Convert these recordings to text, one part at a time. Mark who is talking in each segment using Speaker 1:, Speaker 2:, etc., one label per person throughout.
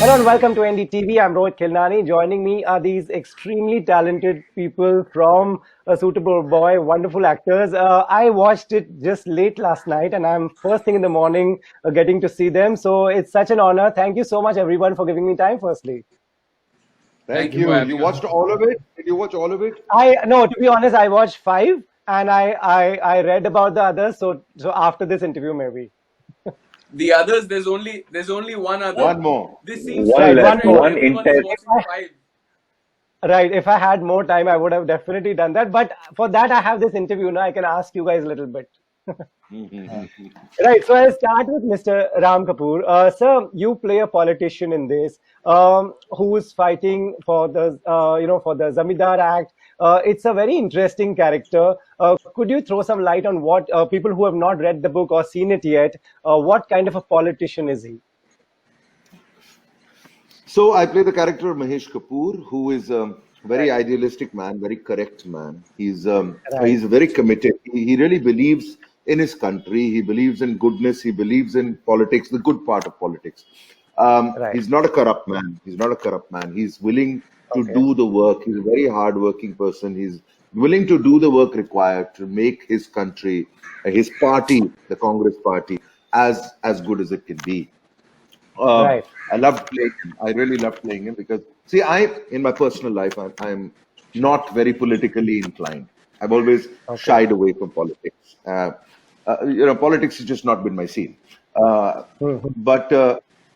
Speaker 1: Hello and welcome to NDTV. I'm Rohit Khilnani. Joining me are these extremely talented people from A Suitable Boy, wonderful actors. I watched it just late last night and I'm first thing in the morning getting to see them. So it's such an honor. Thank you so much, everyone, for giving me time, firstly.
Speaker 2: Thank you. You watched all of it? Did you watch all of it?
Speaker 1: No, to be honest, I watched five and I read about the others. So after this interview, maybe.
Speaker 3: The others, there's only one other.
Speaker 2: One more.
Speaker 3: This seems
Speaker 4: One
Speaker 1: Right,
Speaker 3: so
Speaker 4: left,
Speaker 1: one
Speaker 3: different.
Speaker 1: more.
Speaker 4: one
Speaker 3: Everyone is
Speaker 4: entire.
Speaker 3: watching five.
Speaker 1: Right. If I had more time, I would have definitely done that. But for that, I have this interview now. I can ask you guys a little bit. Right. So I'll start with Mr. Ram Kapoor. Sir, you play a politician in this, who is fighting for for the Zamindar Act. It's a very interesting character. Could you throw some light on what people who have not read the book or seen it yet, what kind of a politician is he?
Speaker 2: So I play the character of Mahesh Kapoor, who is a very idealistic man, very correct man.
Speaker 1: Right.
Speaker 2: He's very committed. He really believes in his country. He believes in goodness. He believes in politics, the good part of politics.
Speaker 1: Right.
Speaker 2: He's not a corrupt man. He's not a corrupt man. He's willing to
Speaker 1: Okay.
Speaker 2: do the work. He's a very hardworking person. He's willing to do the work required to make his country, his party, the Congress party, as good as it can be. Um,
Speaker 1: Right.
Speaker 2: I loved playing him. I really loved playing him because, see, in my personal life, I'm not very politically inclined. I've always
Speaker 1: Okay.
Speaker 2: shied away from politics. Politics has just not been my scene. Uh,
Speaker 1: Mhm.
Speaker 2: but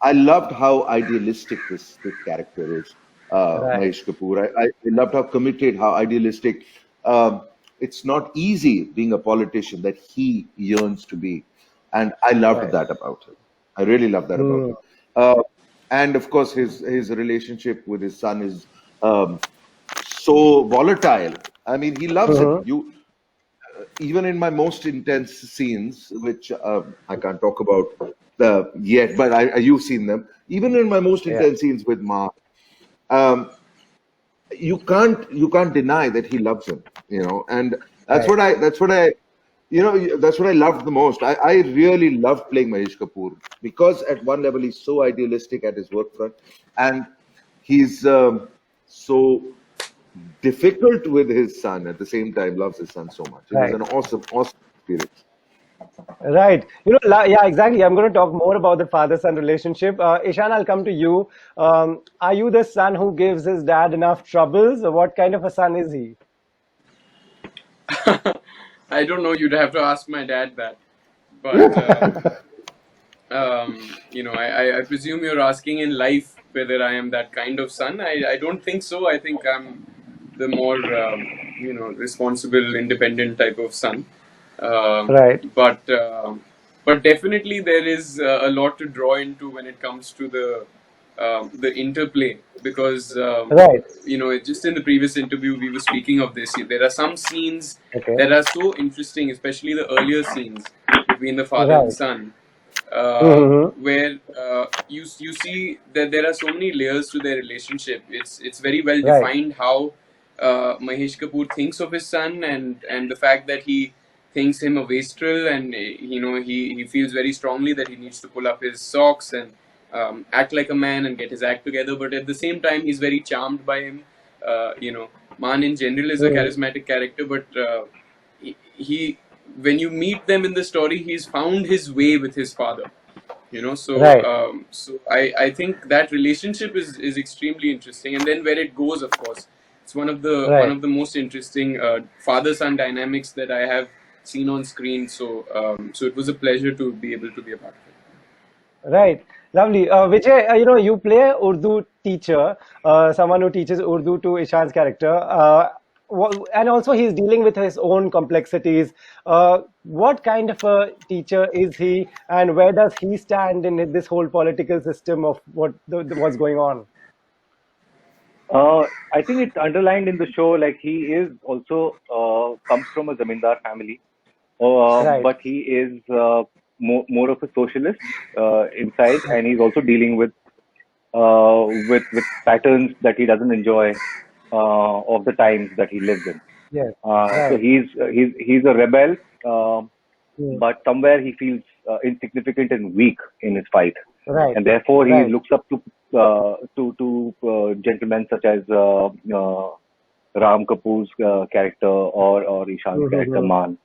Speaker 2: I loved how idealistic this character is,
Speaker 1: Right.
Speaker 2: Mahesh Kapoor. I loved how committed, how idealistic. Um, it's not easy being a politician that he yearns to be, and I loved
Speaker 1: Right.
Speaker 2: that about him. I really love that about
Speaker 1: Hmm.
Speaker 2: him. Uh, and of course, his relationship with his son is um, so volatile. I mean, he loves him.
Speaker 1: Mhm.
Speaker 2: You even in my most intense scenes, which I can't talk about yet, but you've seen them. Even in my most
Speaker 1: Yeah.
Speaker 2: intense scenes with Ma, um, you can't deny that he loves him. And that's
Speaker 1: Right.
Speaker 2: what I loved the most. I really loved playing Mahesh Kapoor because at one level he's so idealistic at his work front, and he's so difficult with his son at the same time, loves his son so much. It was
Speaker 1: Right.
Speaker 2: an awesome experience.
Speaker 1: Right. Yeah, exactly. I'm going to talk more about the father-son relationship. Ishaan, I'll come to you. Are you the son who gives his dad enough troubles? Or what kind of a son is he?
Speaker 3: I don't know. You'd have to ask my dad that. But I presume you're asking in life whether I am that kind of son. I don't think so. I think I'm the more responsible, independent type of son. Um,
Speaker 1: Right.
Speaker 3: but but definitely there is a lot to draw into when it comes to the interplay, because
Speaker 1: Right.
Speaker 3: just in the previous interview we were speaking of this. There are some scenes
Speaker 1: Okay.
Speaker 3: that are so interesting, especially the earlier scenes between the father and
Speaker 1: Right.
Speaker 3: son,
Speaker 1: Mm-hmm.
Speaker 3: where you see that there are so many layers to their relationship. It's very well
Speaker 1: Right.
Speaker 3: defined how Mahesh Kapoor thinks of his son, and the fact that he thinks him a wastrel, and he feels very strongly that he needs to pull up his socks and act like a man and get his act together. But at the same time, he's very charmed by him. Man in general is a
Speaker 1: Mm-hmm.
Speaker 3: charismatic character, but he when you meet them in the story, he's found his way with his father.
Speaker 1: Right.
Speaker 3: So I think that relationship is extremely interesting, and then where it goes, of course, it's one
Speaker 1: Right.
Speaker 3: of the most interesting father son dynamics that I have seen on screen. So it was a pleasure to be able to be a part of it.
Speaker 1: Right. Lovely. Vijay, you play a Urdu teacher, someone who teaches Urdu to Ishan's character. And also he's dealing with his own complexities. What kind of a teacher is he, and where does he stand in this whole political system of what's going on?
Speaker 4: I think it's underlined in the show, like he is also comes from a zamindar family,
Speaker 1: Right.
Speaker 4: but he is more of a socialist inside, and he's also dealing with patterns that he doesn't enjoy of the times that he lives in.
Speaker 1: Yes.
Speaker 4: So
Speaker 1: Right.
Speaker 4: he's a rebel, um
Speaker 1: Mm.
Speaker 4: but somewhere he feels insignificant and weak in his fight,
Speaker 1: Right.
Speaker 4: and therefore he
Speaker 1: Right.
Speaker 4: looks up to gentlemen such as Ram Kapoor's character or Ishaan's character
Speaker 1: Mm-hmm.
Speaker 4: Man.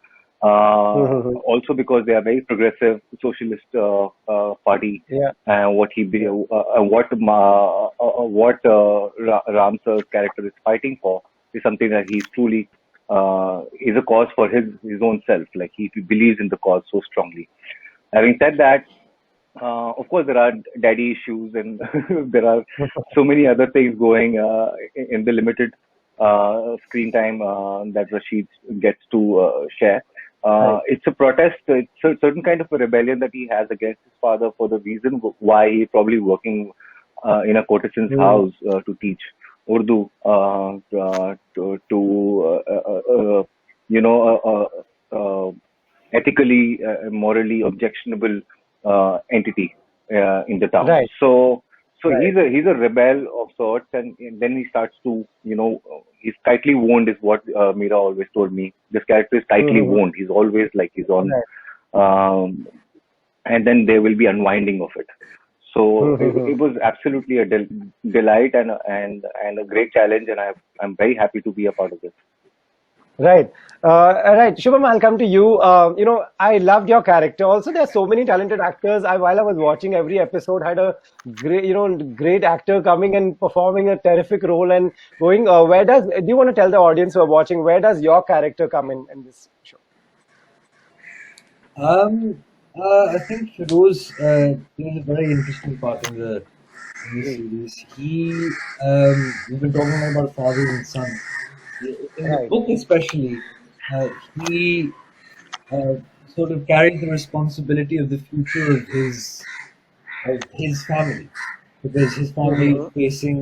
Speaker 1: Mm-hmm.
Speaker 4: Also because they are very progressive socialist party,
Speaker 1: Yeah.
Speaker 4: and
Speaker 1: Yeah.
Speaker 4: Ram sir's character is fighting for is something that he's truly is a cause for his own self. Like he believes in the cause so strongly. Having said that, of course, there are daddy issues and there are so many other things going in the limited screen time that Rashid gets to share.
Speaker 1: Right.
Speaker 4: It's a protest. It's a certain kind of a rebellion that he has against his father for the reason why he's probably working in a courtesan's
Speaker 1: Mm.
Speaker 4: house to teach Urdu to you know, ethically, morally objectionable entity in the town.
Speaker 1: Right.
Speaker 4: So
Speaker 1: Right.
Speaker 4: he's a rebel of sorts, and then he starts to, he's tightly wound, is what Mira always told me. This character is tightly
Speaker 1: Mm-hmm.
Speaker 4: wound. He's always like he's on,
Speaker 1: Right.
Speaker 4: um, and then there will be unwinding of it. So
Speaker 1: Mm-hmm.
Speaker 4: it was absolutely a delight and a great challenge, and I'm very happy to be a part of this.
Speaker 1: Right. Right. Shubham, I'll come to you. I loved your character. Also, there are so many talented actors. While I was watching, every episode had a great actor coming and performing a terrific role and going. Do you want to tell the audience who are watching, where does your character come in this show?
Speaker 5: I think Feroz plays a very interesting part in the
Speaker 1: Hmm.
Speaker 5: series. We've been talking about fathers and sons. In the
Speaker 1: Right.
Speaker 5: book, especially, he uh, sort of carries the responsibility of the future of his family, because his family is
Speaker 1: Mm-hmm.
Speaker 5: facing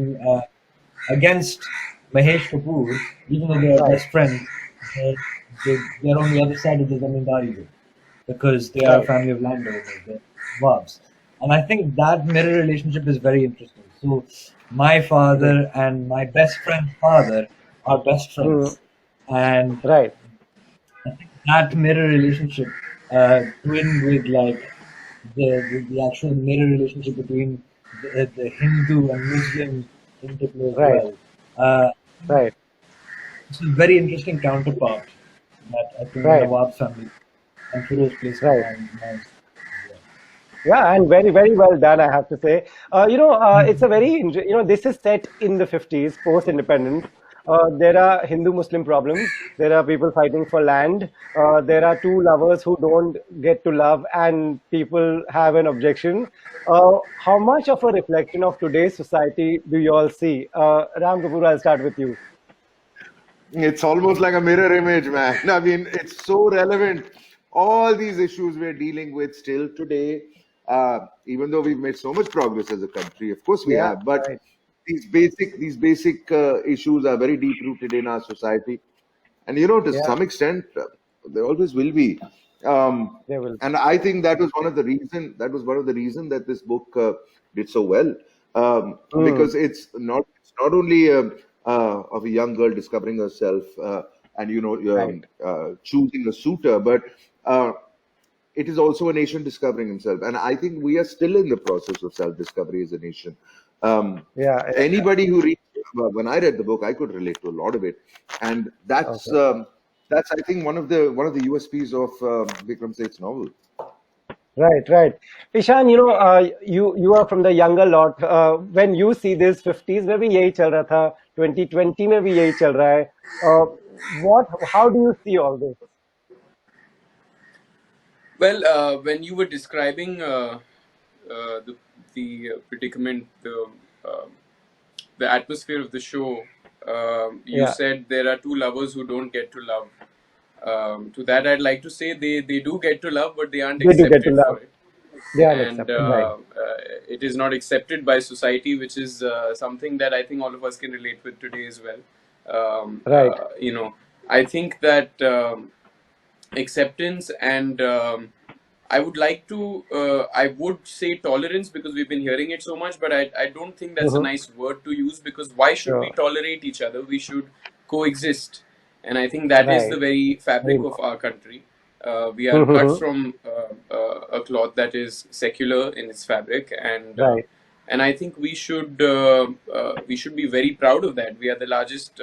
Speaker 5: against Mahesh Kapoor, even though they are
Speaker 1: Right.
Speaker 5: best friends. They're on the other side of the zamindari group, because they are a
Speaker 1: Right.
Speaker 5: family of landowners, they're Nawabs. And I think that mirror relationship is very interesting. So my
Speaker 1: Mm.
Speaker 5: father and my best friend's father are best
Speaker 1: Mm.
Speaker 5: friends. And
Speaker 1: Right.
Speaker 5: I think that mirror relationship, twinned with like the actual mirror relationship between the Hindu and Muslim interplay as
Speaker 1: Right.
Speaker 5: well. Uh,
Speaker 1: Right.
Speaker 5: it's a very interesting counterpart that I think the
Speaker 1: Right.
Speaker 5: Nawab family and Firoz plays
Speaker 1: Right.
Speaker 5: command as well.
Speaker 1: Yeah, and very, very well done, I have to say. It's a very, this is set in the 50s, post-independence. There are Hindu-Muslim problems. There are people fighting for land. There are two lovers who don't get to love, and people have an objection. How much of a reflection of today's society do you all see? Ram Kapoor, I'll start with you.
Speaker 2: It's almost like a mirror image, man. I mean, it's so relevant. All these issues we're dealing with still today, even though we've made so much progress as a country, of course we
Speaker 1: Yeah,
Speaker 2: have, but
Speaker 1: right.
Speaker 2: these basic issues are very deep rooted in our society, and to
Speaker 1: Yeah,
Speaker 2: some extent, there always will be. Um,
Speaker 1: they will.
Speaker 2: and I think that was one of the reason. That was one of the reason that this book did so well,
Speaker 1: Mm,
Speaker 2: because it's not only of a young girl discovering herself and
Speaker 1: right,
Speaker 2: choosing a suitor, but uh, it is also a nation discovering himself. And I think we are still in the process of self-discovery as a nation. Um,
Speaker 1: yeah, yeah,
Speaker 2: Anybody who reads, when I read the book, I could relate to a lot of it, and that's
Speaker 1: okay.
Speaker 2: um, that's I think one of the USPs of Vikram Seth's novel.
Speaker 1: Right, right. Ishan, you are from the younger lot. When you see this 50s में भी यही चल रहा था, 2020 में भी यही चल रहा है. How do you see all this?
Speaker 3: Well, when you were describing the predicament, uh, the atmosphere of the show, you
Speaker 1: Yeah,
Speaker 3: said there are two lovers who don't get to love. To that, I'd like to say they do get to love, but they aren't
Speaker 1: they do get to
Speaker 3: accepted
Speaker 1: love.
Speaker 3: for it,
Speaker 1: They are
Speaker 3: and
Speaker 1: accepted. Right,
Speaker 3: it is not accepted by society, which is something that I think all of us can relate with today as well.
Speaker 1: right.
Speaker 3: I think that acceptance and I would like to I would say tolerance, because we've been hearing it so much, but I don't think that's a
Speaker 1: Mm-hmm.
Speaker 3: nice word to use, because why should we
Speaker 1: Sure.
Speaker 3: tolerate each other? We should coexist, and I think that is the
Speaker 1: Right.
Speaker 3: very
Speaker 1: Very
Speaker 3: fabric of
Speaker 1: important.
Speaker 3: our country. We are cut
Speaker 1: Mm-hmm.
Speaker 3: from a cloth that is secular in its fabric, and
Speaker 1: Right.
Speaker 3: and I think we should be very proud of that. We are the largest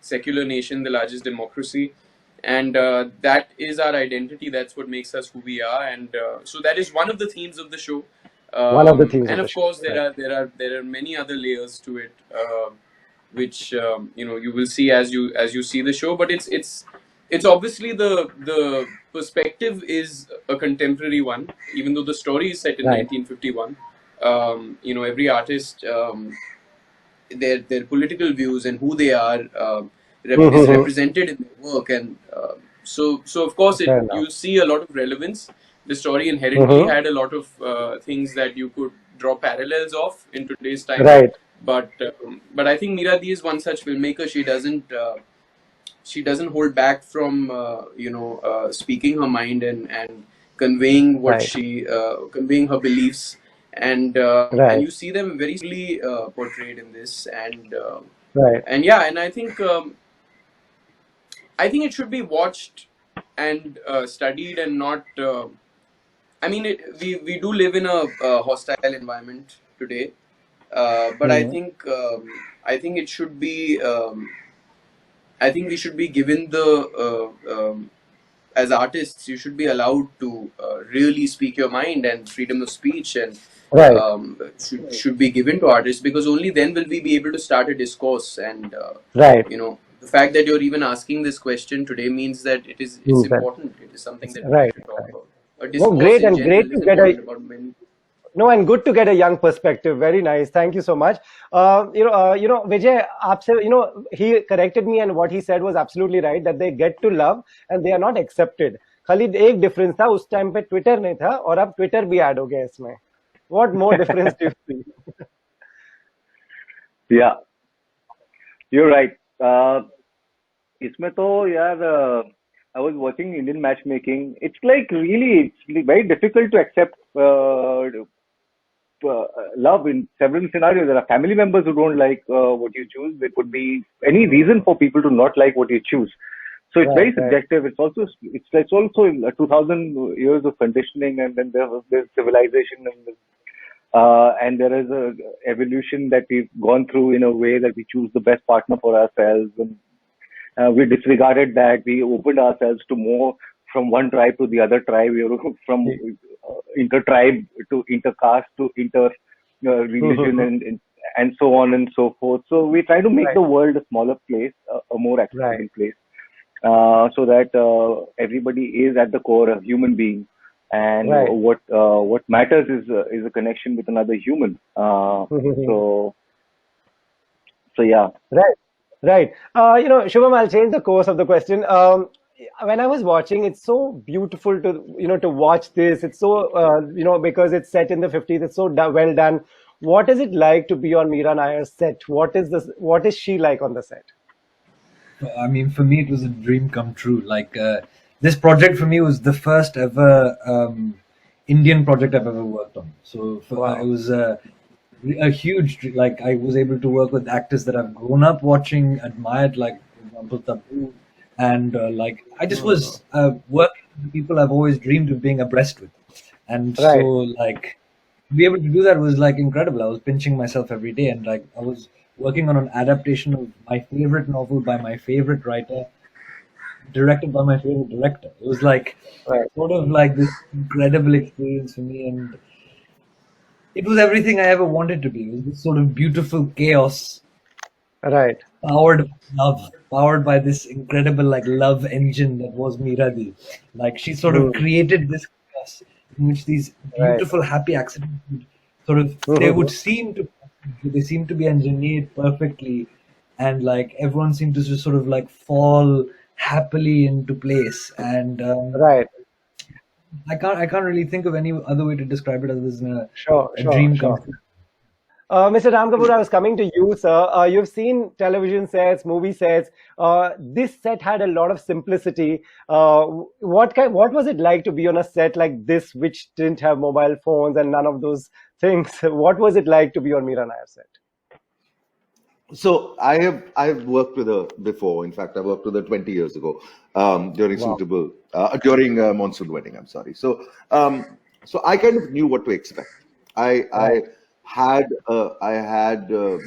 Speaker 3: secular nation, the largest democracy, and that is our identity. That's what makes us who we are, and so that is one of the themes of the show.
Speaker 1: One of the themes
Speaker 3: And
Speaker 1: of the
Speaker 3: of
Speaker 1: show.
Speaker 3: course,
Speaker 1: Right.
Speaker 3: there are many other layers to it, which you will see as you see the show. But it's obviously the perspective is a contemporary one, even though the story is set in
Speaker 1: Right.
Speaker 3: 1951. Every artist, their political views and who they are is
Speaker 1: Mm-hmm.
Speaker 3: represented in their work, and so of course
Speaker 1: Fair enough.
Speaker 3: you see a lot of relevance. The story inherently
Speaker 1: Mm-hmm.
Speaker 3: had a lot of things that you could draw parallels of in today's time,
Speaker 1: Right.
Speaker 3: but I think Mira is one such filmmaker. She doesn't hold back from speaking her mind and conveying
Speaker 1: Right.
Speaker 3: conveying her beliefs, and
Speaker 1: Right.
Speaker 3: you see them very simply portrayed in this,
Speaker 1: Right.
Speaker 3: and yeah, and I think it should be watched and studied, and not I mean, we do live in a hostile environment today, but I
Speaker 1: Mm-hmm.
Speaker 3: think it should be I think we should be given as artists, you should be allowed to really speak your mind, and freedom of speech and
Speaker 1: Right.
Speaker 3: should be given to artists, because only then will we be able to start a discourse. And
Speaker 1: Right.
Speaker 3: the fact that you're even asking this question today means that it's
Speaker 1: Means that.
Speaker 3: important. It is something that we
Speaker 1: Right.
Speaker 3: should talk
Speaker 1: Right.
Speaker 3: about. A
Speaker 1: Well,
Speaker 3: discourse
Speaker 1: great
Speaker 3: in
Speaker 1: and great
Speaker 3: general
Speaker 1: to
Speaker 3: is
Speaker 1: get a
Speaker 3: important about many.
Speaker 1: no, and good to get a young perspective. Very nice. Thank you so much. Vijay, आपसे, he corrected me, and what he said was absolutely right. That they get to love and they are not accepted. खाली एक difference था, उस time पे Twitter नहीं था, और अब Twitter भी add हो गया इसमें. What more difference do you see?
Speaker 4: Yeah, you're right. इसमें तो यार, I was watching Indian matchmaking. It's like really, it's very difficult to accept love in several scenarios. There are family members who don't like what you choose. There could be any reason for people to not like what you choose. So it's very
Speaker 1: Right. Right.
Speaker 4: subjective. It's also 2,000 years of conditioning, and then there's civilization, and there is a evolution that we've gone through in a way that we choose the best partner for ourselves, and we disregarded that. We opened ourselves to more from one tribe to the other tribe, from inter-tribe to inter-caste to inter-religion, and so on and so forth. So we try to make
Speaker 1: Right.
Speaker 4: the world a smaller place, a more accessible
Speaker 1: Right.
Speaker 4: place, so that everybody is at the core a human being, and
Speaker 1: Right.
Speaker 4: what matters is a connection with another human. So yeah.
Speaker 1: Right, right. Shubham, I'll change the course of the question. When I was watching, it's so beautiful to watch this. It's so, because it's set in the 50s, it's so well done. What is it like to be on Mira Nair's set? What is she like on the set?
Speaker 5: I mean, for me, it was a dream come true. Like, this project for me was the first ever Indian project I've ever worked on. So
Speaker 1: Wow.
Speaker 5: it was a huge, like, I was able to work with actors that I've grown up watching, admired, like, for example, Tabu. And like, I just was working with the people I've always dreamed of being abreast with. And so,
Speaker 1: Right.
Speaker 5: like, to be able to do that was like incredible. I was pinching myself every day, and like, I was working on an adaptation of my favorite novel by my favorite writer, directed by my favorite director. It was like
Speaker 1: Right.
Speaker 5: sort of like this incredible experience for me, and it was everything I ever wanted to be. It was this sort of beautiful chaos,
Speaker 1: Right.
Speaker 5: powered by love, powered by this incredible like love engine that was Miradi. Like, she sort of created this chaos in which these
Speaker 1: Right.
Speaker 5: beautiful happy accidents would sort of they seem to be engineered perfectly, and like everyone seemed to just sort of like fall happily into place. And
Speaker 1: Right.
Speaker 5: I can't really think of any other way to describe it other than
Speaker 1: Sure.
Speaker 5: a
Speaker 1: Sure.
Speaker 5: dream
Speaker 1: Sure.
Speaker 5: come true.
Speaker 1: Mr. Ram Kapoor, I was coming to you, sir. You've seen television sets, movie sets. This set had a lot of simplicity. What was it like to be on a set like this, which didn't have mobile phones and none of those things? What was it like to be on Mira Nair set?
Speaker 2: So I've worked with her before. In fact, I worked with her 20 years ago during
Speaker 1: Wow.
Speaker 2: during Monsoon Wedding. I'm sorry. So I kind of knew what to expect. I I had a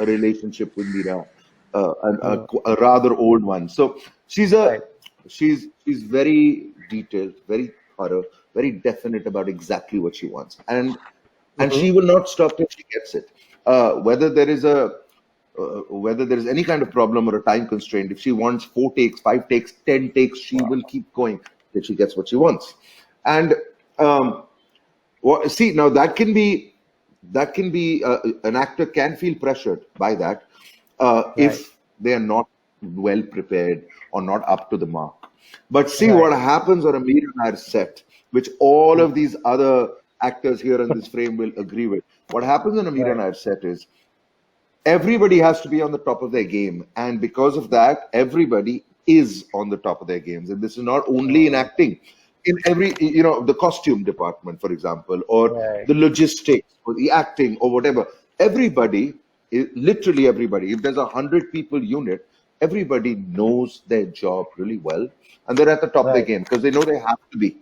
Speaker 2: relationship with Mira,
Speaker 1: Mm.
Speaker 2: a rather old one. So she's a
Speaker 1: Right.
Speaker 2: she's very detailed, very thorough, very definite about exactly what she wants, and
Speaker 1: Mm-hmm.
Speaker 2: she will not stop till she gets it. Whether there is whether there is any kind of problem or a time constraint, if she wants 4 takes, 5 takes, 10 takes, she will keep going till she gets what she wants. And um, see, now that can be an actor can feel pressured by that
Speaker 1: Right.
Speaker 2: if they are not well prepared or not up to the mark. But see
Speaker 1: Right.
Speaker 2: what happens on a Mira Nair set, which all of these other actors here in this frame will agree with. What happens on a Mira
Speaker 1: Right.
Speaker 2: Nair set is everybody has to be on the top of their game, and because of that everybody is on the top of their games. And this is not only in
Speaker 1: Mm.
Speaker 2: acting, in every, the costume department, for example, or
Speaker 1: Right.
Speaker 2: the logistics or the acting or whatever. Everybody, literally everybody, if there's 100 people unit, everybody knows their job really well, and they're at the top of their
Speaker 1: Right.
Speaker 2: game because they know they have to be.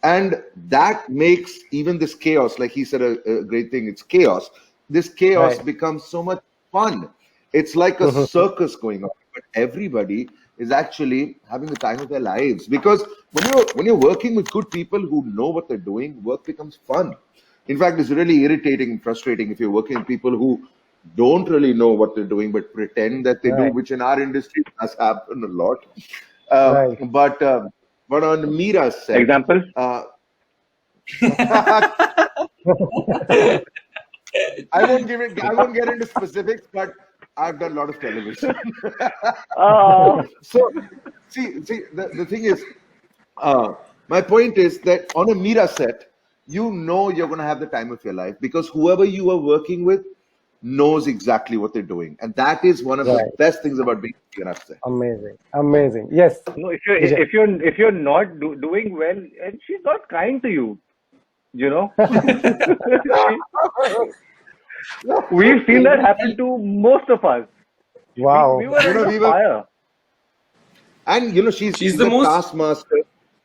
Speaker 2: And that makes even this chaos, like he said, a great thing. It's chaos. This chaos
Speaker 1: Right.
Speaker 2: becomes so much fun. It's like a
Speaker 1: Mm-hmm.
Speaker 2: circus going on, but everybody is actually having the time of their lives, because when you're working with good people who know what they're doing, work becomes fun. In fact, it's really irritating and frustrating if you're working with people who don't really know what they're doing but pretend that they do,
Speaker 1: Right.
Speaker 2: which in our industry has happened a lot.
Speaker 1: Right.
Speaker 2: But on Mira's set,
Speaker 4: Example?
Speaker 2: uh, I won't give it. I won't get into specifics, but I've done a lot of television.
Speaker 4: Uh,
Speaker 2: So, see, the thing is, uh, my point is that on a Mira set, you know you're going to have the time of your life because whoever you are working with knows exactly what they're doing, and that is one of the
Speaker 1: Right.
Speaker 2: best things about being on a Mira set.
Speaker 1: Amazing. Amazing. Yes,
Speaker 4: no,
Speaker 1: Vijay.
Speaker 4: if you're not doing well, and she's not kind to you, you know. she, we've seen that happen to most of us. We
Speaker 1: Wow.
Speaker 4: were under
Speaker 2: We were,
Speaker 4: fire.
Speaker 2: and she's
Speaker 3: She's
Speaker 2: she's
Speaker 3: the
Speaker 2: a
Speaker 3: most.
Speaker 2: taskmaster.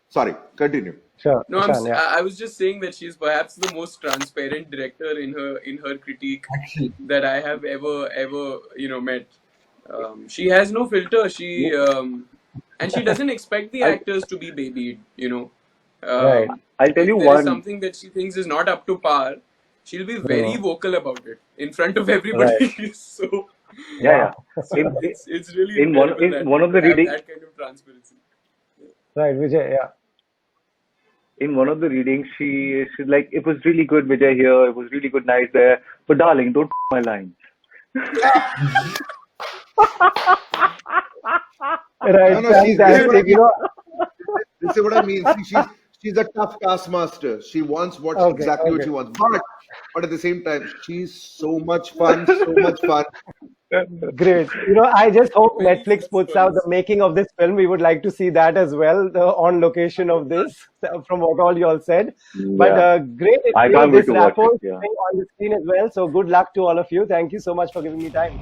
Speaker 2: Sorry, continue.
Speaker 1: Sure.
Speaker 3: No,
Speaker 1: Ishaan, yeah.
Speaker 3: I was just saying that she's perhaps the most transparent director in her critique
Speaker 5: Actually,
Speaker 3: that I have ever met. She has no filter. And she doesn't expect the
Speaker 4: I'll,
Speaker 3: actors to be babied.
Speaker 1: Right.
Speaker 4: I'll tell
Speaker 3: If
Speaker 4: you
Speaker 3: there is
Speaker 4: one.
Speaker 3: something that she thinks is not up to par, she'll be very
Speaker 1: Mm.
Speaker 3: vocal about it in front of
Speaker 1: Right.
Speaker 3: everybody. So,
Speaker 4: Yeah, yeah.
Speaker 3: so it's really
Speaker 4: In one
Speaker 3: incredible
Speaker 4: in one of
Speaker 3: to
Speaker 4: the
Speaker 3: have
Speaker 4: reading
Speaker 3: that kind of transparency.
Speaker 1: Right, Vijay. Yeah.
Speaker 4: in one of the readings, she's like, it was really good, Vijay here. It was really good, nice there. But darling, don't my lines.
Speaker 1: Right.
Speaker 2: No, no, this is what I
Speaker 1: Fantastic.
Speaker 2: mean. This is what I mean. See, she's a tough taskmaster. She wants
Speaker 1: Okay.
Speaker 2: exactly what
Speaker 1: Okay.
Speaker 2: she wants, but at the same time, she's so much fun, so much fun.
Speaker 1: Great. I just hope
Speaker 3: Very
Speaker 1: Netflix puts out the
Speaker 3: first.
Speaker 1: making of this film. We would like to see that as well, the on location of this, from what all you all said. But
Speaker 4: Yeah.
Speaker 1: great,
Speaker 4: I can't wait
Speaker 1: this
Speaker 4: to watch
Speaker 1: rapport
Speaker 4: it.
Speaker 1: is
Speaker 4: Yeah.
Speaker 1: on the screen as well. So good luck to all of you. Thank you so much for giving me time.